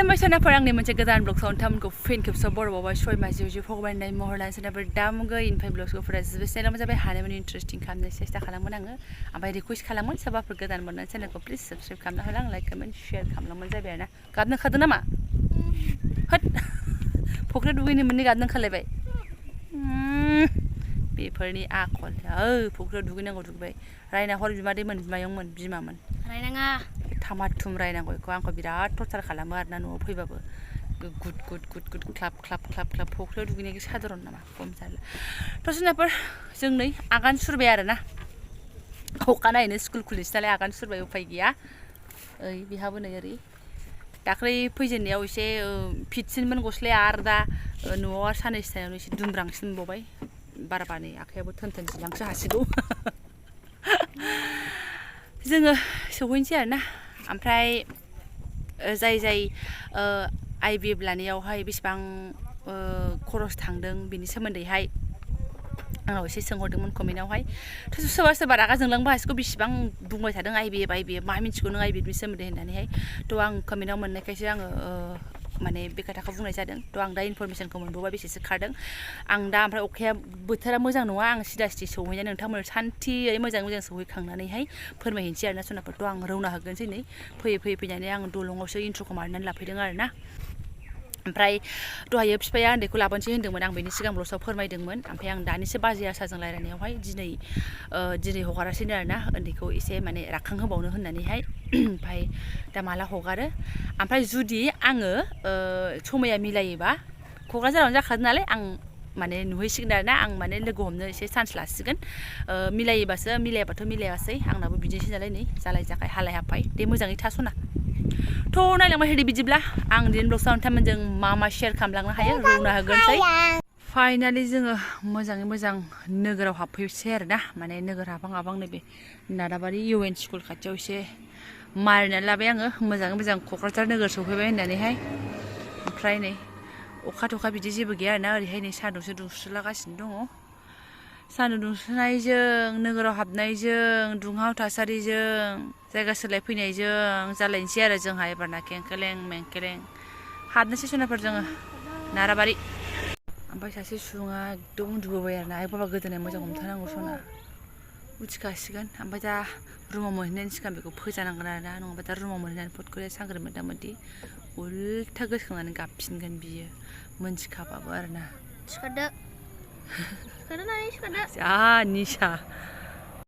खुलुमबाय सोनाफोर आंनि मोनसे गोदान ब्लगसआव नोंथांमोनखौ फिन खेबसेयाव बर'बावबाय सय माजियाव जे भगबाननि महर लानानै सोनाफोर दामुगै इनफाय ब्लग्सफोरा जोबोद चेनेलाव जाबाय हानायमानि इन्टारेस्टिं खालामनो सेस्था खालामोन आङो ओमफ्राय रिकुवेस्ट खालामोन सोरबाफोर गोदान मोननानै चेनेलखौ प्लिज साबस्क्राइब खालामना होला आं लाइक कमेन्ट शेयार खालामलांबानो जाबाय आरोना गाबनो ओंखारदों नामा होद फख्रियाव दुगैनो मोननै गाबनो ओंखारलायबाय बेफोरनि आखल फख्रियाव दुगैनांगौ दुगैबाय रायना हर बिमादैमोन बिमायंमोन बिमामोन रायनाङा थामाथुम रायनांगौ बेखौ आंखौ बिराद टर्चार खालामो आरोना न'आव फैबाबो गुद गुद गुद गुद क्लाब क्लाब क्लाब क्लाब फख्रियाव दुगैनायखौ साधारन नामा खम जाला टर्चनाफोर जों नै आगान सुरबाय आरोना अखानायैनो स्कुल खुलिसै नालाय आगान सुरबाय उफाय गैया ओइ बिहाबो नै ओरै दाख्लै फैजेननायाव एसे फिटसिनमोन गस्लाया आरो दा न'आव आरो साननैसो थानायावनो एसे दुमब्रांसिन मोनबावबाय बारा नै आखायाबो थोन जिलांसो हासिगौ जोङो सौहैनोसै आरोना ओमफ्राय जाय IVF लानायावहाय बेसेबां खरस थांदों बेनि सोमोन्दैहाय आंनाव एसे सोंहरदोंमोन कमेन्टआवहाय सोरबा रागा जोंलांबो हासिगौ बेसेबां बुंबाय थादों IVF मा मिथिगौ नों IVFनि सोमोन्दै होननानैहाय थ' आं कमेन्टआव मोननायखायसो आङो माने बे खोथाखौ बुंनाय जादों थ' आं दा इनफरमेसनखौ मोनबोबा बेसेसो खारदों आं दा ओमफ्राय अखाया बोथोरा मोजां नङा आं सिदा सौहैनानै नोंथांमोन सान्थियै मोजां सौहैखांनानैहाय फोरमायहैनोसै आरोना सोनाफोरथ' आं रौना होगोनसै नै फैनानै आं दलंआवसो इन्ट्र'खौ मारनानै लाफैदों आरोना ओमफ्राय दहायो बिफाया उन्दैखौ लाबोनोसै होन्दोंमोन आं बेनि सिगां ब्लग्सआव फोरमायदोंमोन ओमफ्राय आं दानिसो बाजै आसाजों रायलायनायावहाय दिनै हगारासैनो आरोना उन्दैखौ एसे माने राखांहोबावनो होननानैहाय ओमफ्राय दा माला हगारो ओमफ्राय जुदि आङो समाया मिलायोबा क'क्राझारावनो जाखादों नालाय आं माने नुहैसिगोन आरोना आं माने लोगो हमनो एसे चान्स लासिगोन मिलायोबासो मिलायाबाथ' मिलायासै आंनाबो बिदिनोसै नालाय नै जालाय जाखाय हालाय हाफाय दे मोजाङै थास'ना थ' नायलांबाय थादो बिदिब्ला आं दिनै ब्लग्सआव नोंथांमोनजों मा शेयार खालामलांनो हायो रौना होगोनसै फाइनालि जोङो मोजाङै मोजां नोगोराव हाबफैसै आरोना माने नोगोर हाबहां नैबे नाराबारि UN स्कुल खाथियाव एसे मारिनानै लाबाय आङो मोजाङै मोजां क'क्राझार नोगोर सौफैबाय होननानैहाय ओमफ्राय नै अखा थखा बिदि जेबो गैया आरोना ओरैहाय नै सान्दुंसो दुंसुलागासिनो दङ सान्दुं दुंसुनायजों नोगोराव हाबनायजों दुंहाव थासारिजों जायगा सोलायफैनायजों जालायनोसै आरो जोंहा एबारना केंकेलें मेंकेलें हाबनोसै सोनाफोर जोङो नाराबारि ओमफ्राय सासे सुबुङा एकदम उन्दुबोबाय आरोना आइ बाबा गोदोनाय मोजां हमथानांगौ सना उथिखासिगोन ओमफ्राय दा रुमाव मोनहैनायनि सिगां बेखौ फोजानांगोन आरोना नङाबा दा रुमाव मोनहैनानै फटखौलाय सांग्रो मोदामोदि उल्था गोसोखांनानै गाबफिनगोन बियो मोनथिखाबाबो आरोना सिखारदो जा निसा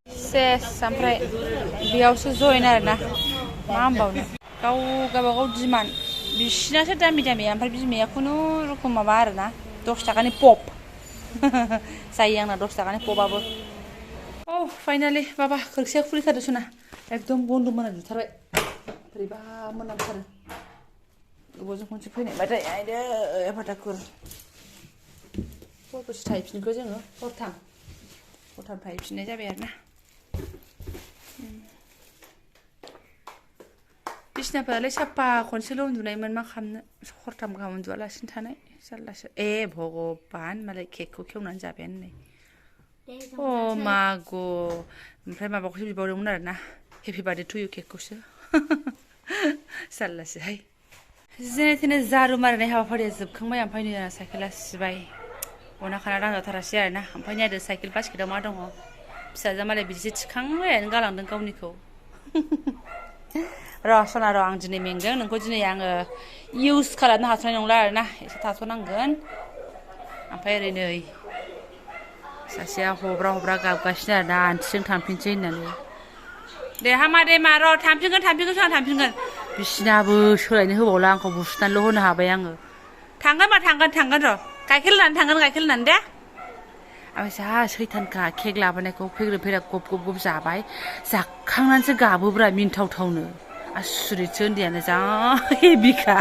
सेस ओमफ्राय बेयावसो जयेन आरोना मा होनबावनो गावबागाव डिमान्ड बिसिनासो दामि ओमफ्राय बिमाया खुनुरुखुम माबा आरोना 10 थाखानि पप जायो आंना 10 थाखानि पपआबो फाइनालि बाबा खोरखिया खुलिथारदो सना एकदम बन्द' मोनामजोबथारबाय बोरैबा मोनामथारो गोबावजों खनसे फैनाय बाथाय आयदो फाथाखुर हरफोरसो थाहैफिनखो जोङो हरथाम थाहैफिननाय जाबाय आरोना बिसिनाफोरालाय साफा खनसेल' उन्दुनायमोन मा खालामनो हरथाम गाहाम उन्दुआलासिनो थानाय जारलासो भगबान मालाय केकखौ खेवनानै जाबायानो नै मागु ओमफ्राय माबाखौसो बिबावदोंमोन आरोना हेपि बार्थडे टु इउ केकखौसो जारलासोहाय जेने थेने जारु मारिनाय हाबाफारिया जोबखांबाय ओमफ्राय नै साइकेला सिबाय अना खाना दांजाथारासै आरोना ओमफ्राय नायदो साइकेल बास्केटाव मा दङ फिसाजोआ मालाय बिदिसो थिखांबायानो गालांदों गावनिखौ सना आं दिनै मेंदों नोंखौ दिनै आङो इउज खालामनो हाथ'नाय नंला आरोना एसे थाथ'नांगोन ओमफ्राय ओरै नै सासेया हब्रा गाबगासिनो आरोना आन्टिजों थांफिनसै होननानै दे हामा दे मा र' थांफिनगोन सना थांफिनगोन बिसिनाबो सोलायनो होबावला आंखौ बुसुनानैल' होनो हाबाय आङो थांगोन र' गाइखेर लोंनानै दे ओमफ्राय जा सैथानखा केक लाबोनायखौ फैग्रा गब जाबाय जाखांनानैसो गाबोब्रा मिन्थावथावनो आसुरितसो उन्दैयानो जा हेबिखा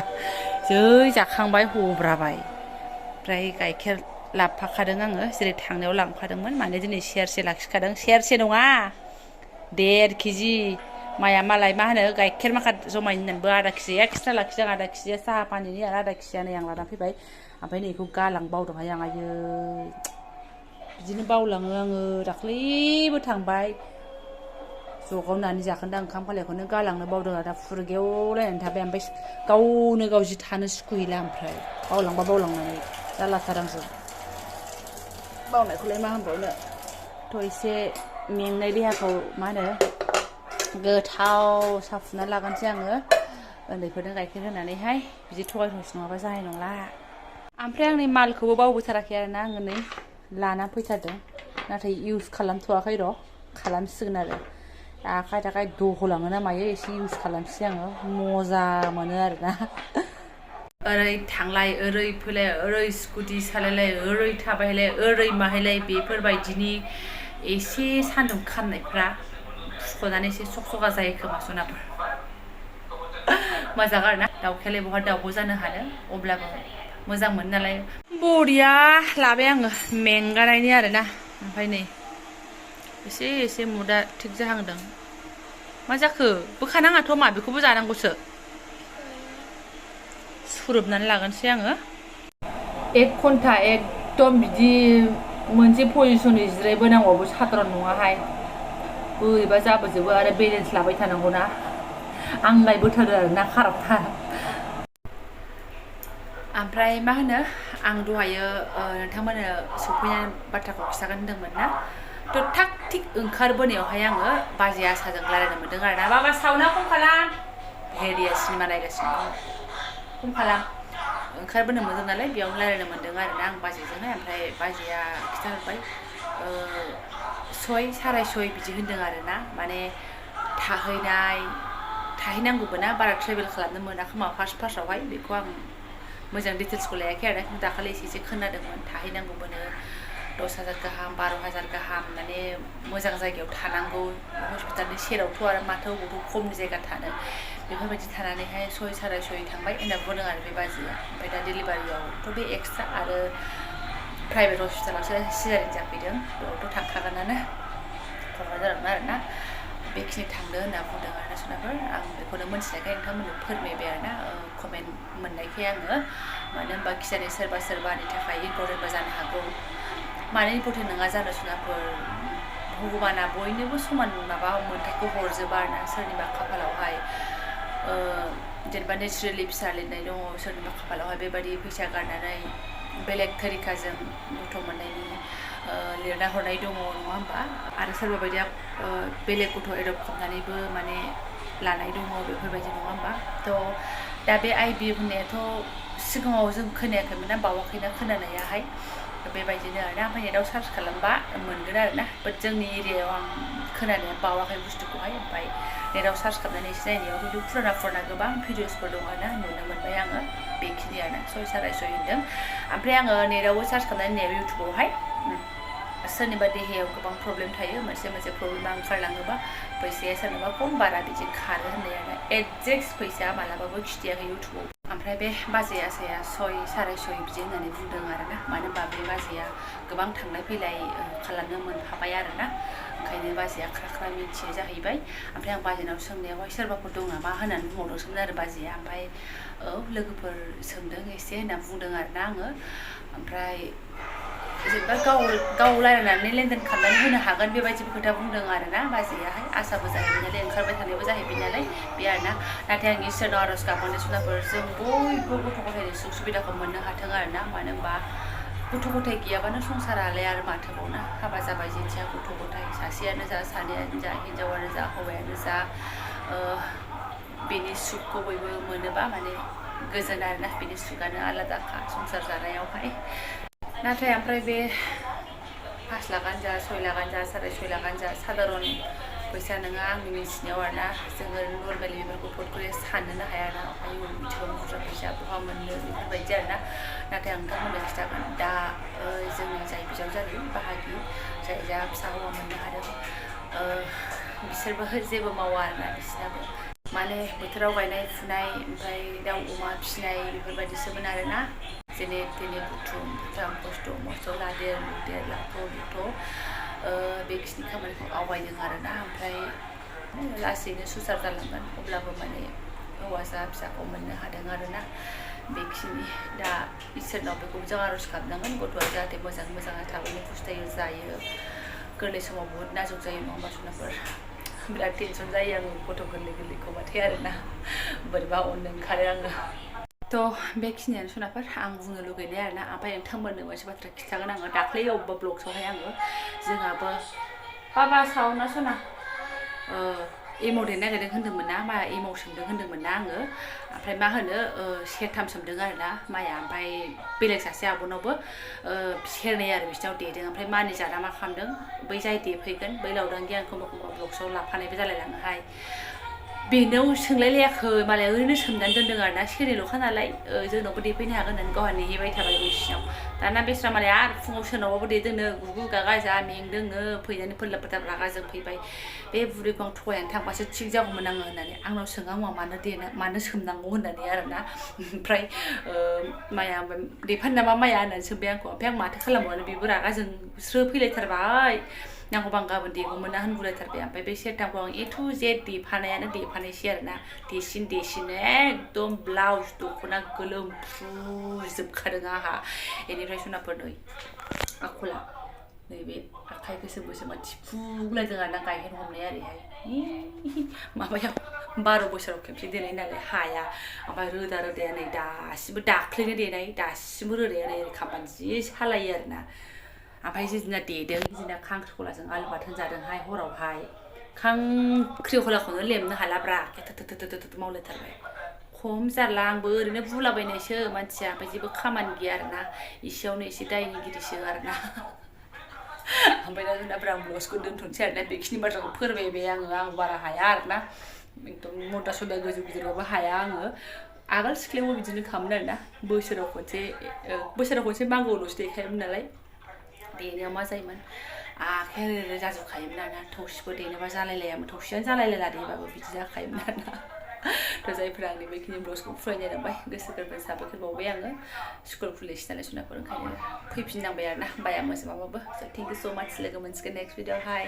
जै जाखांबाय हब्राबाय ओमफ्राय गाइखेर लाबोफाखादों आङो जेरै थांनायाव लांफादोंमोन माने दिनै सेरसे लाखिखादों सेरसे नङा 1.5 केजि माइया मालाय मा होनो गाइखेर माखा जमायनो होननानैबो आधा केजि एक्सट्रा लाखिदों आधा केजिया साहा पानिनि आरो आधा केजिया नै आं लाना फैबाय ओमफ्राय नै बेखौ गालांबावदोंहाय आं आयै बिदिनो बावलाङो आङो दाख्लैबो थांबाय जगावनानै जाखोन्दा ओंखाम खालायखौनो गालांनो बावदों आरो दा फुरगेवलायनानै थाबाय ओमफ्राय गावनो गाव जि थानो सुखुहैला ओमफ्राय बावलांनानै जालाथार आंजों बावनायखौलाय मा होनबावनो थ' एसे मेंनाय देहाखौ मा होनो गोथाव साहा फुना लागोनसै आङो उन्दैफोरनो गाइखेर होनानैहाय बिदि थगाय थगायसि नङाबा जानाय नंला ओमफ्राय आंनि मालखौबो बावबोथाराखै आरोना आङो नै लाना फैथारदों नाथाय इउज खालामथ'वाखै र' खालामसिगोन आरो आखाइ दहलाङो ना मायो एसे इउज खालामसै आङो मजा मोनो आरोना ओरै थांलाय ओरै फैलाय ओरै स्कुटि सालायलाय ओरै थाबायलाय ओरै माहायलाय बेफोरबायदिनि एसे सान्दुं खामनायफ्रा फुख'नानै एसे सकसका जायो खोमा सनाफोर मोजां आरोना दाउखायालाय बहा दाउब' जानो हानो अब्लाबो मोजां मोनो नालाय बरिया लाबाय आङो मेंगानायनि आरोना ओमफ्राय नै एसे मुदा थिग जाहांदों मा जाखो बोखानाङाथ' मा बेखौबो जानांगौसो सुरोबनानै लागोनसै आङो 1 घन्टा एकदम बिदि मोनसे पजिसनै जिरायबोनांगौबो साधारन नङाहाय बोरैबा जाबोजोबो आरो बेलेन्स लाबाय थानांगौना आंलायबोथारो आरोना खाराबथार ओमफ्राय मा होनो आं दहायो नोंथांमोननो सफैनानै बाथ्राखौ खिन्थागोन होनदोंमोन ना थ' थाग थिग ओंखारबोनायावहाय आङो बाजै आसाजों रायलायनो मोन्दों आरोना बाबा साउन्डआ खम खालाम हेरिया सिनेमा नायगासिनो खम खालाम ओंखारबोनो मोन्दों नालाय बेयावनो रायलायनो मोन्दों आरोना आं बाजैजोंहाय ओमफ्राय बाजैया खिन्थाहरबाय 6 साराय 6 बिदि होन्दों आरोना माने थाहैनांगौबो ना बारा ट्रेभेल खालामनो मोना खोमा फार्स्टआवहाय बेखौ आं मोजां डिटेल्सखौ लायाखै आरोना खिन्थु दाखालि एसे खोनादोंमोन थाहैनांगौबोनो 10,000 गाहाम 12,000 गाहाम माने मोजां जायगायाव थानांगौ हस्पिटालनि सेरावथ' आरो माथो बबावथ' खमनि जायगा थानो बेफोरबायदि थानानैहाय 6 साराय 6 थांबाय होनना बुंदों आरो बे बाजैया ओमफ्राय दा डिलिभारियावथ' बे एक्सट्रा आरो प्राइभेट हस्पिटालावसो सिजारिन जाफैदों बेयावथ' थांखागोनानो क'क्राझारावनो आरोना बेखिनि थांदो होनना बुंदों आरोना सनाफोर आं बेखौनो मोनथिनायखाय नोंथांमोननो फोरमायबाय आरोना कमेन्ट मोननायखाय आङो मानो होनबा खिजानि सोरबानि थाखाय इम्परटेन्टबो जानो हागौ मानो इम्परटेन्ट नङा जानो सनाफोर भगबाना बयनोबो समान माबा मोन्थायखौ हरजोबा आरोना सोरनिबा खाफालावहाय जेनेबा नेचारेलि फिसा लिरनाय दङ सोरनिबा खाफालावहाय बेबायदि फैसा गारनानै बेलेग तरिकाजों गथ' मोननायनि लिरना हरनाय दङ नङा होमबा आरो सोरबा बायदिया बेलेग गथ' एडप्ट खालामनानैबो माने लानाय दङ बेफोरबायदि नङा होमबा थ' दा बे IVF होननायाथ' सिगाङाव जों खोनायाखैमोन ना बावाखैना खोनानायाहाय बेबायदिनो आरोना ओमफ्राय नेटाव सार्च खालामबा मोनगोन आरोना बाट जोंनि एरियायाव आं खोनानाया बावाखै बुस्थुखौहाय ओमफ्राय नेटाव सार्च खालामनानै एसे नायनायाव खिन्थु फुराना गोबां भिडिअसफोर दङ आरोना नुनो मोनबाय आङो बेखिनि आरोना 6 साराय 6 होनदों ओमफ्राय आङो नेटावबो सार्च खालामनानै नायो इउटुबावहाय सोरनिबा देहायाव गोबां प्रब्लेम थायो मोनसे प्रब्लेमा ओंखारलाङोबा फैसाया सोरनोबा खम बारा बिदि खारो होननाय आरो एगजेक्ट फैसा मालाबाबो खिथियाखै इउटुबाव ओमफ्राय बे बाजै आसाया 6 साराय 6 बिदि होननानै बुंदों आरोना मानो होनबा बे बाजैया गोबां थांलाय फैलाय खालामनो मोनफाबाय आरोना ओंखायनो बाजैया ख्रा मिथियो जाहैबाय ओमफ्राय आं बाजैनाव सोंनायावहाय सोरबाफोर दं नामा होननानै बुंहरदोंसोमोन आरो बाजैया ओमफ्राय लोगोफोर सोंदों एसे होनना बुंदों आरोना आङो ओमफ्राय जेनेबा गाव रायलायनानै लेनदेन खालामनानै होनो हागोन बेबायदिबो खोथा बुंदों आरोना बाजैयाहाय आसाबो जाहैबाय नालाय ओंखारबाय थानायबो जाहैबाय नालाय बे आरोना नाथाय आं इसोरनाव आर'ज गाबनाय सुनाफोर जों बयबो गथ' गथायनि सुख सुबिदाखौ मोननो हाथों आरोना मानो होनबा गथ' गथाय गैयाबानो संसारालाय आरो माथोबावना हाबा जाबाय जेथिया गथ' गथाय सासेयानो जा सानैयानो जा हिन्जावानो जा हौवायानो जा बेनि सुखखौ बयबो मोनोबा माने गोजोन आरोना बेनि सुखआनो आलादाखा संसार जानायावहाय नाथाय ओमफ्राय बे 5 लाखआनो जा 6 लाखआनो जा साराय 6 लाखआनो जा साधारन फैसा नङा आंनि मिथिनायाव आरोना जोङो नर्मेलि बेफोरखौ फटखौ साननोनो हाया आरोना आयु बिदिबा बुरजा फैसा बहा मोननो बेफोरबायदि आरोना नाथाय आं नोंथांमोननो खिन्थागोन दा जोंनि जाय बिजावजालि बाहागि जाय जा फिसा हौवा मोननो हादों बिसोरबो जेबो मावा आरोना बिसोरनाबो माने बोथोराव गायनाय फुनाय ओमफ्राय दाउ अमा फिसिनाय बेफोरबायदिसोमोन आरोना जेने तेने बुथुम खस्थ' मस्थ' लादेर लाथ' बेखिनि खामानिखौ आवगायदों आरोना ओमफ्राय लासैनो सुसार जालांगोन अब्लाबो माने हौवासा फिसाखौ मोननो हादों आरोना बेखिनि दा इसोरनाव बेखौ जों आर'ज गाबनांगोन गथ'आ जाहाथे मोजाङै थाबैनो फुस्थायो जायो गोरलै समाव बुहुत नाजुक जायो नङा होमबा जुनारफोर बिराद टेनसन जायो आङो गथ' गोरलै गोरलैखौबाथाय आरोना बोरैबा अननो ओंखारो आङो थ' बेखिनियानो सनाफोर आं बुंनो लुगैनाय आरोना ओमफ्राय नोंथांमोननो मोनसे बाथ्रा खिन्थागोन आङो दाख्लै अबेबा ब्लग्सआवहाय आङो जोंहाबो बाबा सावना सना एमाव देनो नागिरदों होन्दोंमोन ना माया एमाव सोमदों होन्दोंमोन ना आङो ओमफ्राय मा होनो सेरथाम सोमदों आरोना माया ओमफ्राय बेलेग सासे आब'नावबो सेरनै आरो बिसिनाव देदों ओमफ्राय मानि जादा मा खालामदों बै जाय देफैगोन बै लावदांगि आं एखमबा ब्लग्सआव लाफानायबो जालायलाङोहाय बेनाव सोंलायलायाखै मालाय ओरैनो सोमनानै दोन्दों आरोना सेरनैल'खा नालाय जोंनावबो देफैनो हागोन होननानै गावहा नेहैबाय थाबाय बिसिनाव दाना बेस्रा मालाय आरो फुङाव सोरनावबाबो देदोंनो गुगु गागा जा मेंदोंनो फैनानै फोरलाब फोथाब रागा जोंफैबाय बे बुरैखौ आं थगायनानै थांबासो थिग जागौमोन आङो होननानै आंनाव सोङा मानो सोमनांगौ होननानै आरोना ओमफ्राय माया देफानो नामा माया होननानै सोंबाय आंखौ ओमफ्राय आं माथो खालामबावनो बेबो रागा जोंस्रो फैलायथारबाय नांगौबा आं गाबोन देगौमोन ना होनगुलायथारबाय ओमफ्राय बे सेरथामखौ आं ए टु जेड देफानायानो देफानायसै आरोना देसिन एकदम ब्लाउस दख'ना गोलोमफ्रुजोबखादों आंहा बेनिफ्राय सनाफोर नै आखला नैबे आखाइ गोसोम गोसोमा थिफुलायदों आरोना गायहेन हमनाया ओरैहाय माबायाव 12 बोसोराव खेबसे देनाय नालाय हाया ओमफ्राय रोदाया नै दासिमबो दाख्लैनो देनाय दासिमबो रोदाया नै खामानि जि सालायो आरोना ओमफ्राय जेदिना देदों बिदिना खांख्रिखलाजों आलु बाथोन जादोंहाय हरावहाय खांख्रिखलाखौनो लेमनो हालाब्रा थो मावलायथारबाय खम जारला आंबो ओरैनो बुलाबायनायसो मानसिया ओमफ्राय जेबो खामानि गैया आरोना इसेयावनो एसे दायनिगिरिसो आरोना ओमफ्राय दा जोंना आं ब्लग्सखौ दोनथ'नोसै आरोना बेखिनि बाथ्राखौ फोरमायबाय आं बारा हाया आरोना एकदम मदा सदा गोजौ गिदिरबाबो हाया आङो आगोल सिख्लायावबो बिदिनो खालामोन आरोना बोसोराव खनसे मागोआवल'सो देखायोमोन नालाय देनायाव मा जायोमोन आखाइ ओरै जाजोबखायोमोन आरोना थौसिबो देनोबा जालायलायामोन थौसियानो जालायलायला देबाबो बिदि जाखायोमोन आरोना थ' जायफोरा आंनि बेखिनि ब्लग्सखौ फरायनाय जाबाय गोसो गोरबोनि साबायखर बावबाय आङो स्कुल खुलिनोसै नालाय सनाफोर ओंखायनो फैफिननांबाय आरोना बाया मोजां माबाबो स' थेंक इउ स' माच लोगो मोनसिगोन नेक्स्ट भिडिअ'आवहाय